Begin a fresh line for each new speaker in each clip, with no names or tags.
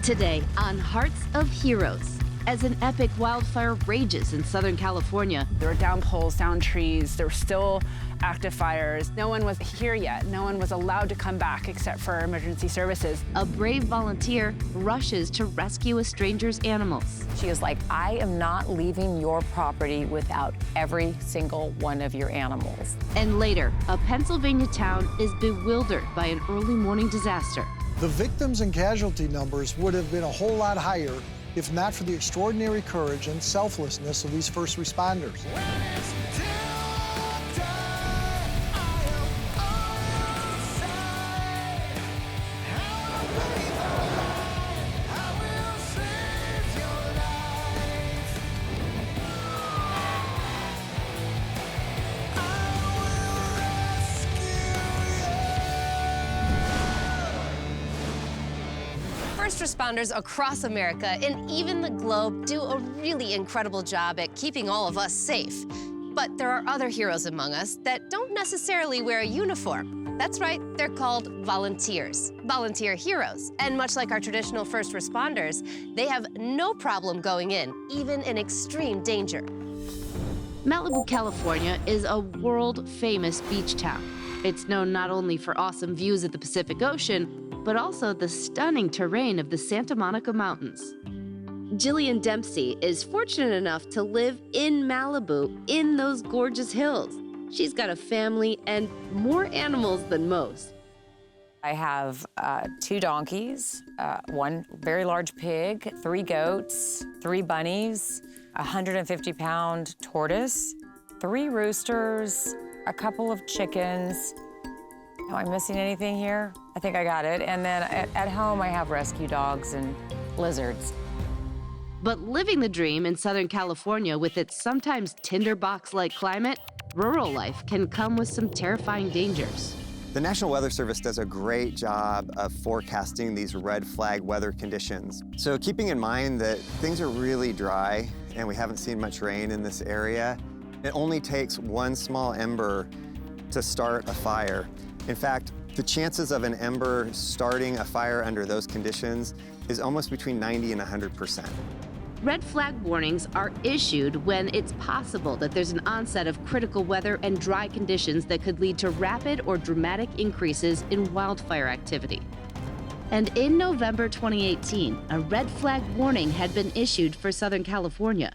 Today on Hearts of Heroes, as an epic wildfire rages in Southern California.
There were down poles, down trees, there were still active fires. No one was here yet. No one was allowed to come back except for emergency services.
A brave volunteer rushes to rescue a stranger's animals.
She is like, I am not leaving your property without every single one of your animals.
And later, a Pennsylvania town is bewildered by an early morning disaster.
The victims and casualty numbers would have been a whole lot higher if not for the extraordinary courage and selflessness of these first responders.
First responders across America and even the globe do a really incredible job at keeping all of us safe. But there are other heroes among us that don't necessarily wear a uniform. That's right, they're called volunteers, volunteer heroes. And much like our traditional first responders, they have no problem going in, even in extreme danger.
Malibu, California is a world-famous beach town. It's known not only for awesome views of the Pacific Ocean, but also the stunning terrain of the Santa Monica Mountains. Jillian Dempsey is fortunate enough to live in Malibu in those gorgeous hills. She's got a family and more animals than most.
I have 2 donkeys, 1 very large pig, 3 goats, 3 bunnies, a 150-pound tortoise, 3 roosters, a couple of chickens. Am I missing anything here? I think I got it. And then at home, I have rescue dogs and lizards.
But living the dream in Southern California with its sometimes tinderbox-like climate, rural life can come with some terrifying dangers.
The National Weather Service does a great job of forecasting these red flag weather conditions. So keeping in mind that things are really dry and we haven't seen much rain in this area, it only takes one small ember to start a fire. In fact, the chances of an ember starting a fire under those conditions is almost between 90 and 100%.
Red flag warnings are issued when it's possible that there's an onset of critical weather and dry conditions that could lead to rapid or dramatic increases in wildfire activity. And in November 2018, a red flag warning had been issued for Southern California.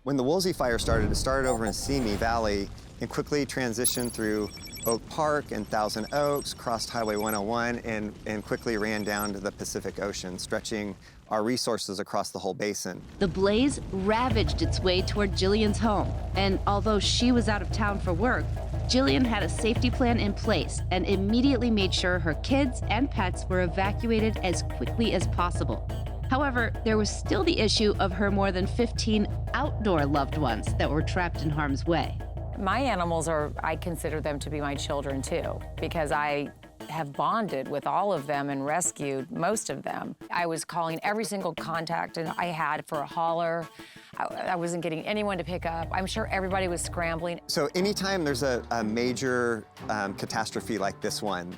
When the Woolsey fire started, it started over in Simi Valley and quickly transitioned through Oak Park and Thousand Oaks, crossed Highway 101, and quickly ran down to the Pacific Ocean, stretching our resources across the whole basin.
The blaze ravaged its way toward Jillian's home, and although she was out of town for work, Jillian had a safety plan in place and immediately made sure her kids and pets were evacuated as quickly as possible. However, there was still the issue of her more than 15 outdoor loved ones that were trapped in harm's way.
My animals I consider them to be my children too, because I have bonded with all of them and rescued most of them. I was calling every single contact and I had for a hauler. I wasn't getting anyone to pick up. I'm sure everybody was scrambling.
So anytime there's a major catastrophe like this one,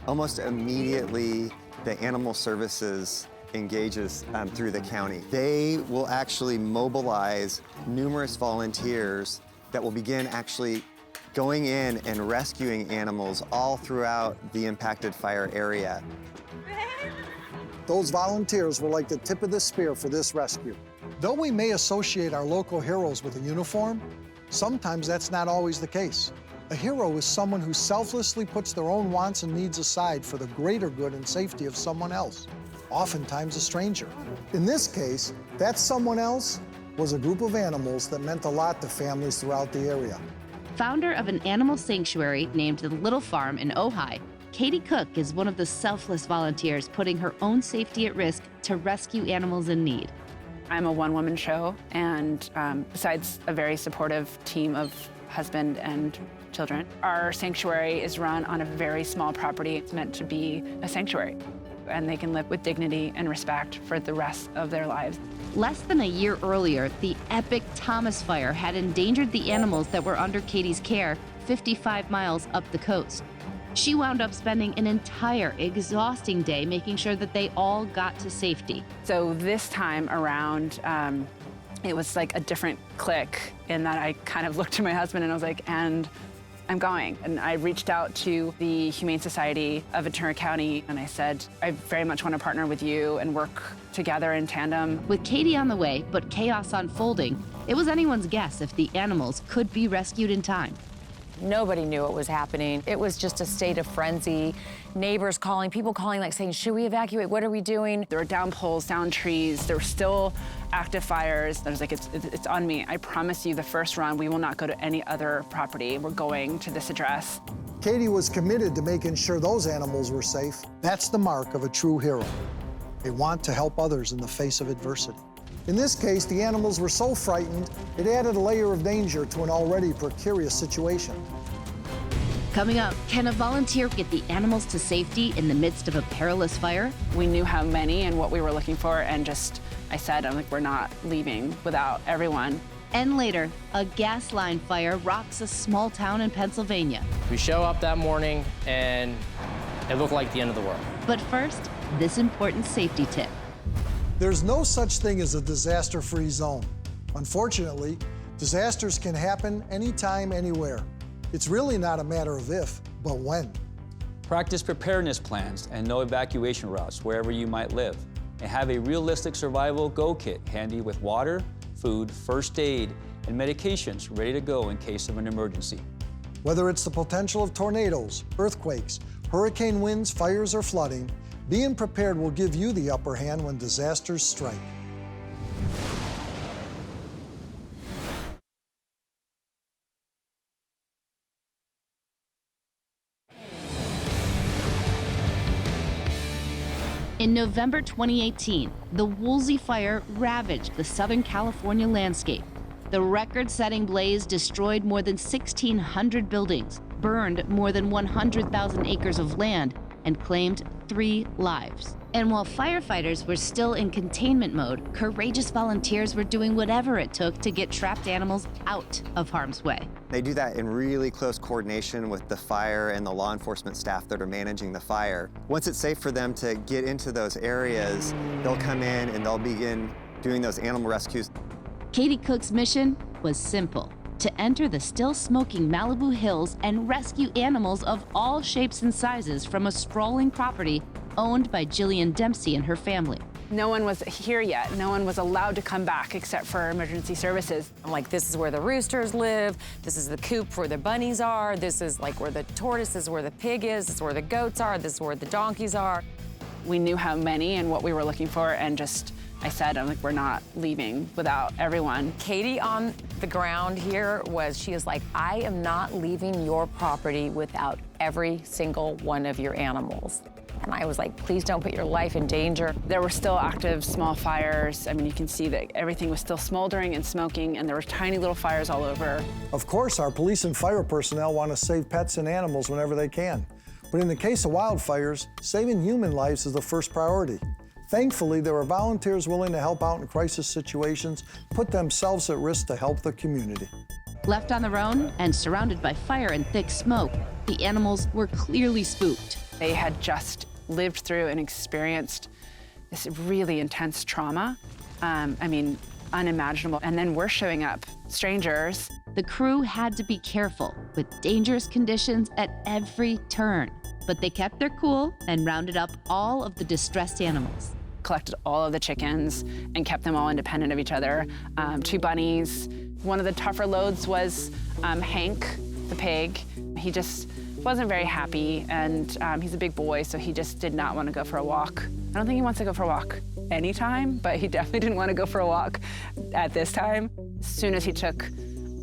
almost immediately the Animal Services engages through the county. They will actually mobilize numerous volunteers that will begin actually going in and rescuing animals all throughout the impacted fire area.
Those volunteers were like the tip of the spear for this rescue. Though we may associate our local heroes with a uniform, sometimes that's not always the case. A hero is someone who selflessly puts their own wants and needs aside for the greater good and safety of someone else, oftentimes a stranger. In this case, that someone else was a group of animals that meant a lot to families throughout the area.
Founder of an animal sanctuary named the Little Farm in Ojai, Katie Cook is one of the selfless volunteers putting her own safety at risk to rescue animals in need.
I'm a one-woman show, and besides a very supportive team of husband and children, our sanctuary is run on a very small property. It's meant to be a sanctuary, and they can live with dignity and respect for the rest of their lives.
Less than a year earlier, the epic Thomas Fire had endangered the animals that were under Katie's care 55 miles up the coast. She wound up spending an entire exhausting day making sure that they all got to safety.
So this time around, it was like a different click in that I kind of looked to my husband and I was like, and I'm going. And I reached out to the Humane Society of Ventura County and I said, I very much want to partner with you and work together in tandem.
With Katie on the way, but chaos unfolding, it was anyone's guess if the animals could be rescued in time.
Nobody knew what was happening. It was just a state of frenzy. Neighbors calling, people calling, like saying, should we evacuate? What are we doing?
There were down poles, down trees. There were still active fires. I was like, it's on me. I promise you the first run, we will not go to any other property. We're going to this address.
Katie was committed to making sure those animals were safe. That's the mark of a true hero. They want to help others in the face of adversity. In this case, the animals were so frightened, it added a layer of danger to an already precarious situation.
Coming up, can a volunteer get the animals to safety in the midst of a perilous fire?
We knew how many and what we were looking for, and I said, I'm like, we're not leaving without everyone.
And later, a gas line fire rocks a small town in Pennsylvania.
We show up that morning, and it looked like the end of the world.
But first, this important safety tip.
There's no such thing as a disaster-free zone. Unfortunately, disasters can happen anytime, anywhere. It's really not a matter of if, but when.
Practice preparedness plans and know evacuation routes wherever you might live. And have a realistic survival go kit handy with water, food, first aid, and medications ready to go in case of an emergency.
Whether it's the potential of tornadoes, earthquakes, hurricane winds, fires, or flooding, being prepared will give you the upper hand when disasters strike.
In November 2018, the Woolsey Fire ravaged the Southern California landscape. The record-setting blaze destroyed more than 1,600 buildings, burned more than 100,000 acres of land, and claimed 3 lives. And while firefighters were still in containment mode, courageous volunteers were doing whatever it took to get trapped animals out of harm's way.
They do that in really close coordination with the fire and the law enforcement staff that are managing the fire. Once it's safe for them to get into those areas, they'll come in and they'll begin doing those animal rescues.
Katie Cook's mission was simple: to enter the still smoking Malibu hills and rescue animals of all shapes and sizes from a sprawling property owned by Jillian Dempsey and her family.
No one was here yet. No one was allowed to come back except for emergency services.
I'm like, this is where the roosters live. This is the coop where the bunnies are. This is like where the tortoise is, where the pig is. This is where the goats are. This is where the donkeys are.
We knew how many and what we were looking for, and I said, I'm like, we're not leaving without everyone.
Katie on the ground here she was like, I am not leaving your property without every single one of your animals. And I was like, please don't put your life in danger.
There were still active small fires. I mean, you can see that everything was still smoldering and smoking, and there were tiny little fires all over.
Of course, our police and fire personnel want to save pets and animals whenever they can. But in the case of wildfires, saving human lives is the first priority. Thankfully, there are volunteers willing to help out in crisis situations, put themselves at risk to help the community.
Left on their own and surrounded by fire and thick smoke, the animals were clearly spooked.
They had just lived through and experienced this really intense trauma. I mean, unimaginable. And then we're showing up, strangers.
The crew had to be careful with dangerous conditions at every turn, but they kept their cool and rounded up all of the distressed animals.
Collected all of the chickens and kept them all independent of each other. 2 bunnies. One of the tougher loads was Hank, the pig. He just wasn't very happy, and he's a big boy, so he just did not want to go for a walk. I don't think he wants to go for a walk anytime, but he definitely didn't want to go for a walk at this time. As soon as he took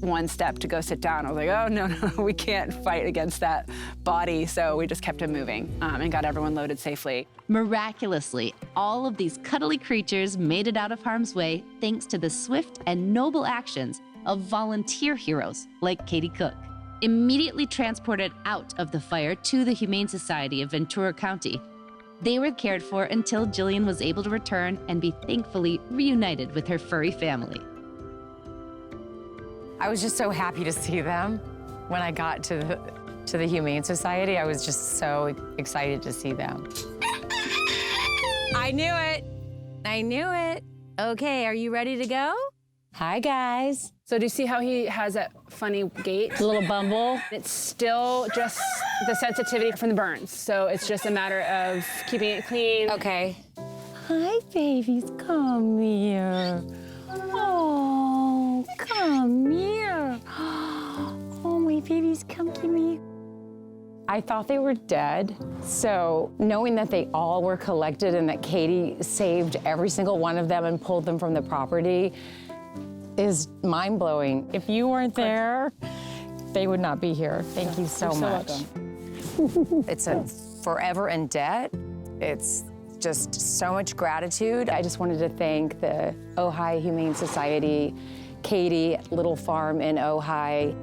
one step to go sit down, I was like, oh, no, we can't fight against that body, so we just kept him moving and got everyone loaded safely.
Miraculously, all of these cuddly creatures made it out of harm's way thanks to the swift and noble actions of volunteer heroes like Katie Cook. Immediately transported out of the fire to the Humane Society of Ventura County, they were cared for until Jillian was able to return and be thankfully reunited with her furry family.
I was just so happy to see them when I got to to the Humane Society. I was just so excited to see them. I knew it. I knew it. Okay, are you ready to go? Hi, guys.
So do you see how he has that funny gait?
A little bumble.
It's still just the sensitivity from the burns. So it's just a matter of keeping it clean.
Okay. Hi, babies, come here. Oh, come here. Oh, my babies, come give me. I thought they were dead, so knowing that they all were collected and that Katie saved every single one of them and pulled them from the property is mind-blowing. If you weren't there, they would not be here. Thank you so much. It's a forever in debt. It's just so much gratitude. I just wanted to thank the Ojai Humane Society, Katie Little Farm in Ojai.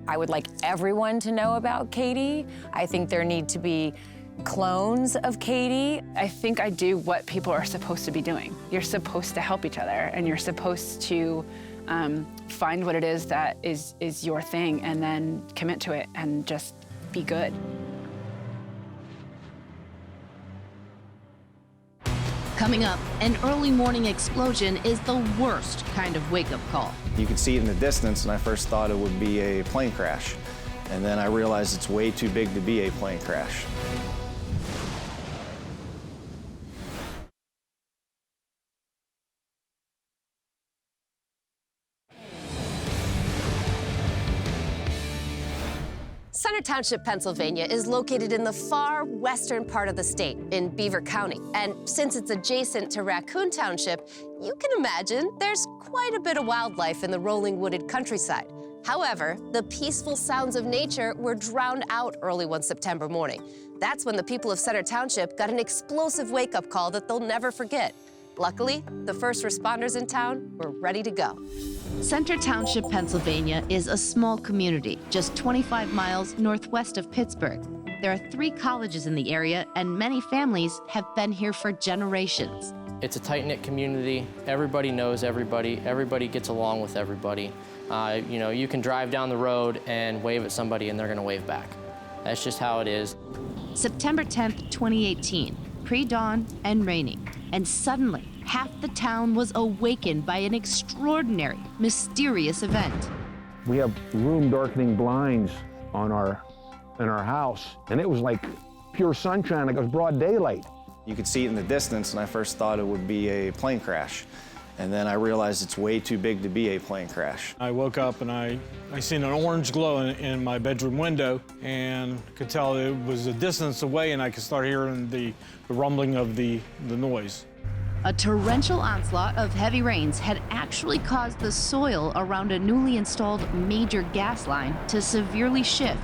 I would like everyone to know about Katie. I think there need to be clones of Katie.
I think I do what people are supposed to be doing. You're supposed to help each other, and you're supposed to find what it is that is your thing and then commit to it and just be good.
Coming up, an early morning explosion is the worst kind of wake-up call.
You could see it in the distance, and I first thought it would be a plane crash. And then I realized it's way too big to be a plane crash.
Center Township, Pennsylvania is located in the far western part of the state, in Beaver County. And since it's adjacent to Raccoon Township, you can imagine there's quite a bit of wildlife in the rolling wooded countryside. However, the peaceful sounds of nature were drowned out early one September morning. That's when the people of Center Township got an explosive wake-up call that they'll never forget. Luckily, the first responders in town were ready to go.
Center Township, Pennsylvania is a small community just 25 miles northwest of Pittsburgh. There are 3 colleges in the area, and many families have been here for generations.
It's a tight-knit community. Everybody knows everybody. Everybody gets along with everybody. You know, you can drive down the road and wave at somebody and they're gonna wave back. That's just how it is.
September 10th, 2018, pre-dawn and raining. And suddenly, half the town was awakened by an extraordinary, mysterious event.
We have room darkening blinds in our house, and it was like pure sunshine, like it was broad daylight.
You could see it in the distance, and I first thought it would be a plane crash. And then I realized it's way too big to be a plane crash.
I woke up and I seen an orange glow in my bedroom window, and could tell it was a distance away, and I could start hearing the rumbling of the noise.
A torrential onslaught of heavy rains had actually caused the soil around a newly installed major gas line to severely shift,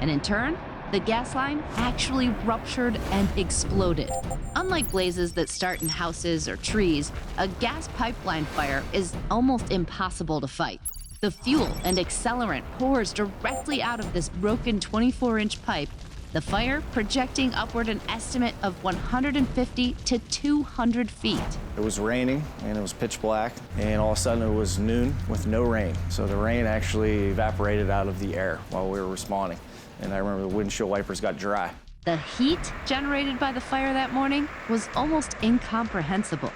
and in turn, the gas line actually ruptured and exploded. Unlike blazes that start in houses or trees, a gas pipeline fire is almost impossible to fight. The fuel and accelerant pours directly out of this broken 24-inch pipe, the fire projecting upward an estimate of 150 to 200 feet.
It was raining, and it was pitch black, and all of a sudden it was noon with no rain. So the rain actually evaporated out of the air while we were responding. And I remember the windshield wipers got dry.
The heat generated by the fire that morning was almost incomprehensible.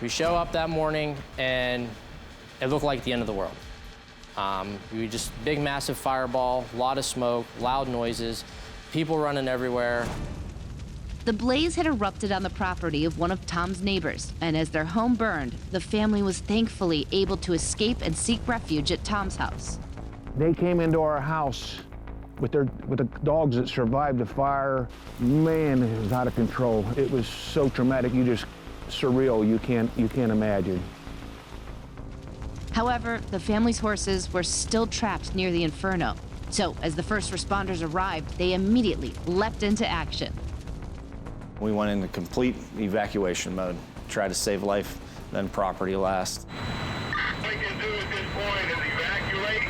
We show up that morning and it looked like the end of the world. We just big, massive fireball, a lot of smoke, loud noises, people running everywhere.
The blaze had erupted on the property of one of Tom's neighbors, and as their home burned, the family was thankfully able to escape and seek refuge at Tom's house.
They came into our house with the dogs that survived the fire. Man, it was out of control. It was so traumatic, surreal, you can't imagine.
However, the family's horses were still trapped near the inferno. So as the first responders arrived, they immediately leapt into action.
We went into complete evacuation mode, tried to save life, then property last.
What we can do at this point is evacuate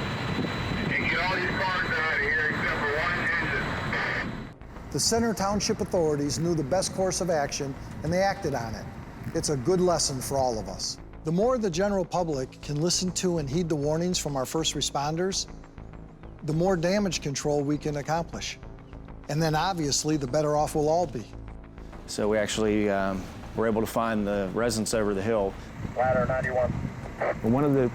and get all these cars out of here except for one engine.
The Center Township authorities knew the best course of action, and they acted on it. It's a good lesson for all of us. The more the general public can listen to and heed the warnings from our first responders, the more damage control we can accomplish. And then obviously, the better off we'll all be.
So we actually were able to find the residents over the hill.
Ladder 91.
One of the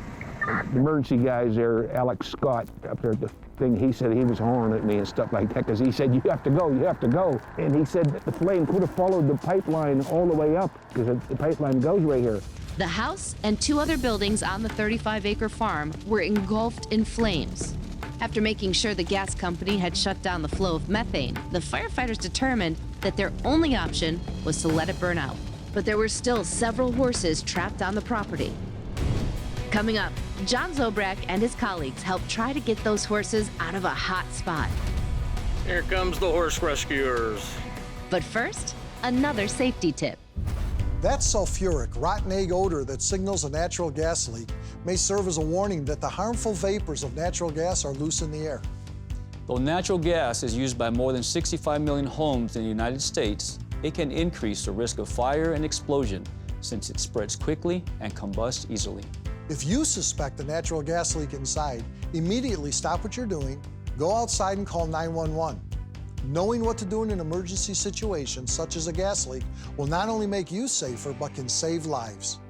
emergency guys there, Alex Scott, up there at the thing, he said he was horning at me and stuff like that, because he said, you have to go, you have to go. And he said that the flame could have followed the pipeline all the way up, because the pipeline goes right here.
The house and 2 other buildings on the 35-acre farm were engulfed in flames. After making sure the gas company had shut down the flow of methane, the firefighters determined that their only option was to let it burn out. But there were still several horses trapped on the property. Coming up, John Zobrak and his colleagues helped try to get those horses out of a hot spot.
Here comes the horse rescuers.
But first, another safety tip.
That sulfuric, rotten egg odor that signals a natural gas leak may serve as a warning that the harmful vapors of natural gas are loose in the air.
Though natural gas is used by more than 65 million homes in the United States, it can increase the risk of fire and explosion since it spreads quickly and combusts easily.
If you suspect a natural gas leak inside, immediately stop what you're doing, go outside and call 911. Knowing what to do in an emergency situation, such as a gas leak, will not only make you safer, but can save lives.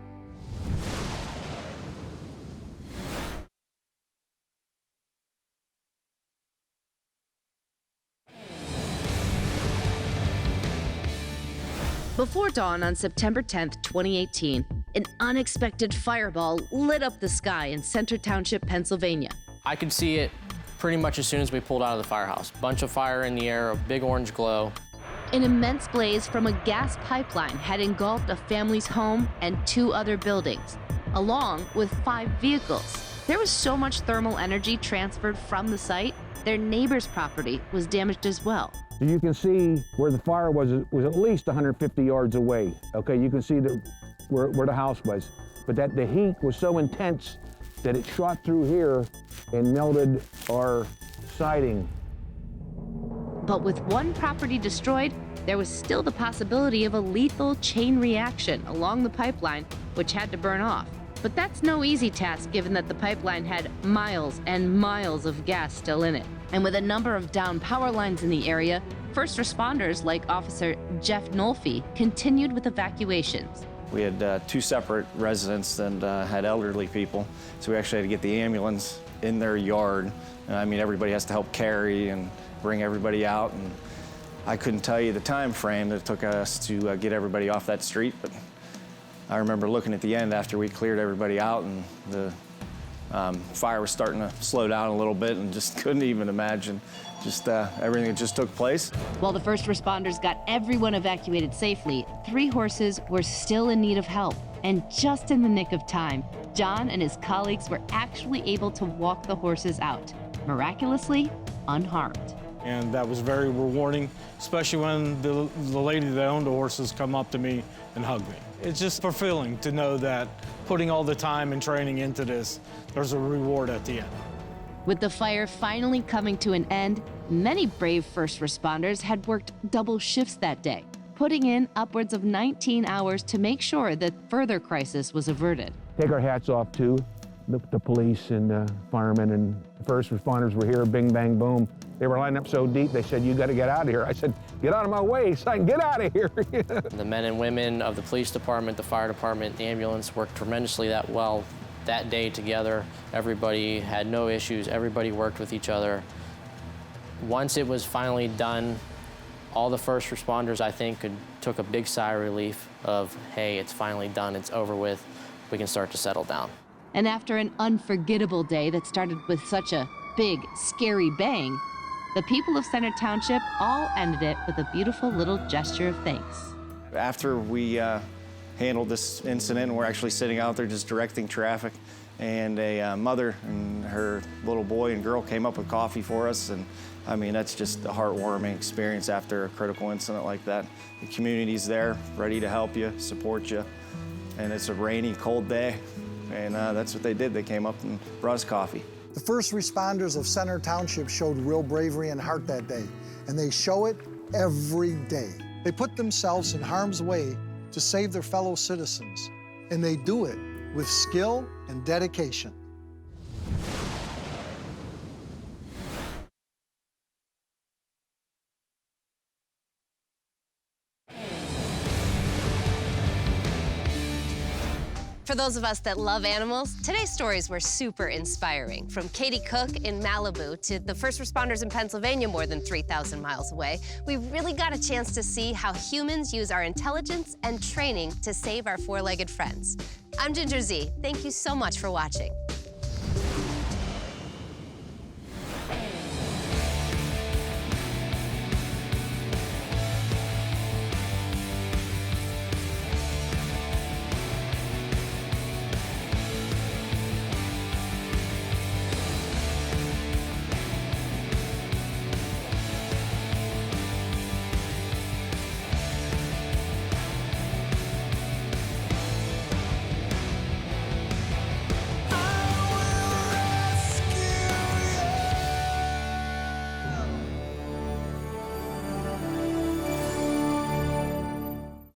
Before dawn on September 10th, 2018, an unexpected fireball lit up the sky in Center Township, Pennsylvania.
I could see it pretty much as soon as we pulled out of the firehouse. Bunch of fire in the air, a big orange glow.
An immense blaze from a gas pipeline had engulfed a family's home and 2 other buildings, along with 5 vehicles. There was so much thermal energy transferred from the site, their neighbor's property was damaged as well.
So you can see where the fire was at least 150 yards away. Okay, you can see where the house was. But that the heat was so intense that it shot through here and melted our siding.
But with 1 property destroyed, there was still the possibility of a lethal chain reaction along the pipeline, which had to burn off. But that's no easy task given that the pipeline had miles and miles of gas still in it. And with a number of down power lines in the area, first responders like Officer Jeff Nolfi continued with evacuations.
We had 2 separate residents and had elderly people, so we actually had to get the ambulance in their yard. And I mean, everybody has to help carry and bring everybody out. And I couldn't tell you the time frame that it took us to get everybody off that street, but I remember looking at the end after we cleared everybody out, and the fire was starting to slow down a little bit, and just couldn't even imagine just everything that just took place.
While the first responders got everyone evacuated safely, 3 horses were still in need of help. And just in the nick of time, John and his colleagues were actually able to walk the horses out, miraculously unharmed.
And that was very rewarding, especially when the lady that owned the horses come up to me and hug me. It's just fulfilling to know that putting all the time and training into this, there's a reward at the end.
With the fire finally coming to an end, many brave first responders had worked double shifts that day, putting in upwards of 19 hours to make sure that further crisis was averted.
Take our hats off to the police and the firemen and the first responders were here, bing, bang, boom. They were lining up so deep, they said, you gotta get out of here. I said, get out of my way so I can get out of here.
The men and women of the police department, the fire department, the ambulance worked tremendously that day together. Everybody had no issues, everybody worked with each other. Once it was finally done, all the first responders, I think, took a big sigh of relief of, hey, it's finally done, it's over with, we can start to settle down.
And after an unforgettable day that started with such a big, scary bang, the people of Center Township all ended it with a beautiful little gesture of thanks.
After we handled this incident, we're actually sitting out there just directing traffic, and a mother and her little boy and girl came up with coffee for us, and I mean, that's just a heartwarming experience after a critical incident like that. The community's there, ready to help you, support you, and it's a rainy, cold day, and that's what they did. They came up and brought us coffee.
The first responders of Center Township showed real bravery and heart that day, and they show it every day. They put themselves in harm's way to save their fellow citizens, and they do it with skill and dedication.
For those of us that love animals, today's stories were super inspiring. From Katie Cook in Malibu to the first responders in Pennsylvania more than 3,000 miles away, we really got a chance to see how humans use our intelligence and training to save our four-legged friends. I'm Ginger Zee. Thank you so much for watching.